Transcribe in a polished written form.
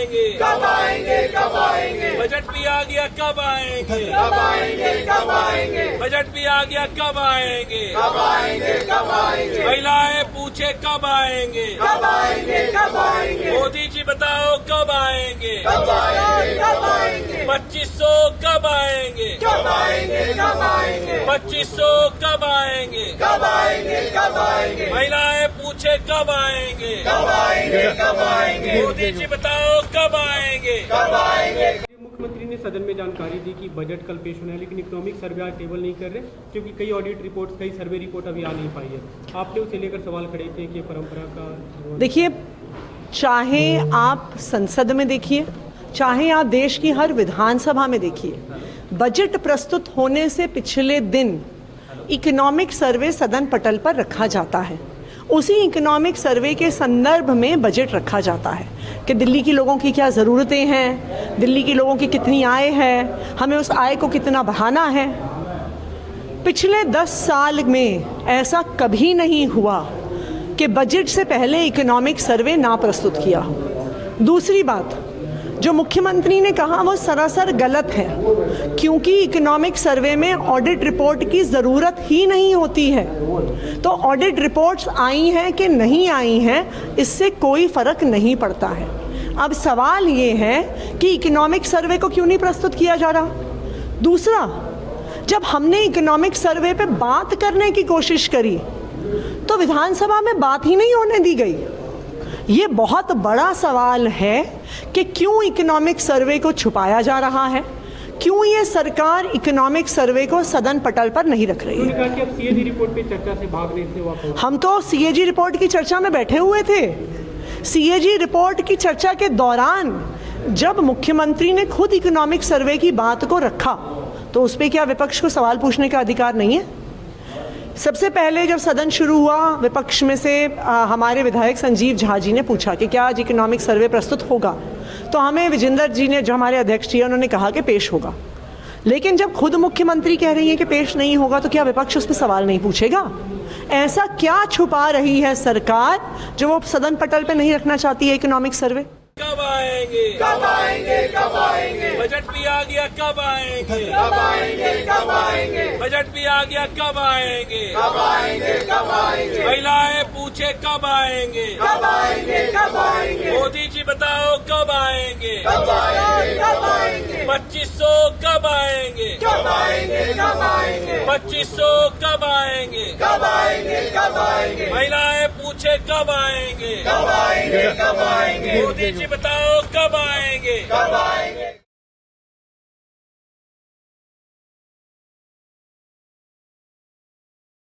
आएंगे, कब आएंगे, कब आएंगे, बजट भी आ गया कब आएंगे, कब आएंगे, कब आएंगे, बजट भी आ गया कब आएंगे, कब आएंगे, कब आएंगे, महिलाएं पूछे कब आएंगे, कब आएंगे, कब आएंगे, मोदी जी बताओ कब आएंगे, कब आएंगे, कब आएंगे, 2500 कब आएंगे, कब आएंगे, कब आएंगे, 2500 कब आएंगे, कब आएंगे, कब आएंगे, महिलाएं पूछे कब आएंगे, कब आएंगे, कब आएंगे, मोदी जी बताओ कब आएंगे, कब आएंगे। मुख्यमंत्री ने सदन में जानकारी दी कि बजट कल पेश होना है, लेकिन इकोनॉमिक सर्वे आज टेबल नहीं कर रहे क्योंकि कई ऑडिट रिपोर्ट्स, कई सर्वे रिपोर्ट अभी आ नहीं पाई है। आपने उसे लेकर सवाल खड़े थे कि परंपरा का देखिए, चाहे आप संसद में देखिए, चाहे आप देश की हर विधानसभा में देखिए, बजट प्रस्तुत होने से पिछले दिन इकोनॉमिक सर्वे सदन पटल पर रखा जाता है। उसी इकोनॉमिक सर्वे के संदर्भ में बजट रखा जाता है कि दिल्ली के लोगों की क्या ज़रूरतें हैं, दिल्ली के लोगों की कितनी आय है, हमें उस आय को कितना बढ़ाना है। पिछले 10 साल में ऐसा कभी नहीं हुआ कि बजट से पहले इकोनॉमिक सर्वे ना प्रस्तुत किया हो। दूसरी बात, जो मुख्यमंत्री ने कहा वो सरासर गलत है, क्योंकि इकोनॉमिक सर्वे में ऑडिट रिपोर्ट की ज़रूरत ही नहीं होती है। तो ऑडिट रिपोर्ट्स आई हैं कि नहीं आई हैं, इससे कोई फ़र्क नहीं पड़ता है। अब सवाल ये है कि इकोनॉमिक सर्वे को क्यों नहीं प्रस्तुत किया जा रहा। दूसरा, जब हमने इकोनॉमिक सर्वे पे बात करने की कोशिश करी तो विधानसभा में बात ही नहीं होने दी गई। ये बहुत बड़ा सवाल है कि क्यों इकोनॉमिक सर्वे को छुपाया जा रहा है, क्यों ये सरकार इकोनॉमिक सर्वे को सदन पटल पर नहीं रख रही है। उन्होंने कहा कि अब सीएजी रिपोर्ट पे चर्चा से भाग रहे थे वापस। हम तो सीएजी रिपोर्ट की चर्चा में बैठे हुए थे। सीएजी रिपोर्ट की चर्चा के दौरान जब मुख्यमंत्री ने खुद इकोनॉमिक सर्वे की बात को रखा तो उस पर क्या विपक्ष को सवाल पूछने का अधिकार नहीं है? सबसे पहले जब सदन शुरू हुआ, विपक्ष में से हमारे विधायक संजीव झा जी ने पूछा कि क्या आज इकोनॉमिक सर्वे प्रस्तुत होगा, तो हमें विजेंद्र जी ने, जो हमारे अध्यक्ष जी, उन्होंने कहा कि पेश होगा। लेकिन जब खुद मुख्यमंत्री कह रही है कि पेश नहीं होगा तो क्या विपक्ष उस पर सवाल नहीं पूछेगा? ऐसा क्या छुपा रही है सरकार जो वो सदन पटल पे नहीं रखना चाहती है इकोनॉमिक सर्वे? कब आएंगे, कब आएंगे, कब आएंगे, बजट भी आ गया कब आएंगे, कब आएंगे, कब आएंगे, बजट भी आ गया कब आएंगे, कब आएंगे, कब आएंगे, महिलाएं पूछे कब आएंगे, कब आएंगे, कब आएंगे, मोदी जी बताओ कब आएंगे, कब आएंगे, कब आएंगे, 2500 कब आएंगे, कब आएंगे, कब आएंगे, 2500 कब आएंगे, कब आएंगे, कब आएंगे, महिलाएं पूछे कब आएंगे, कब आएंगे, कब आएंगे, मोदी जी बताओ कब आएंगे, कब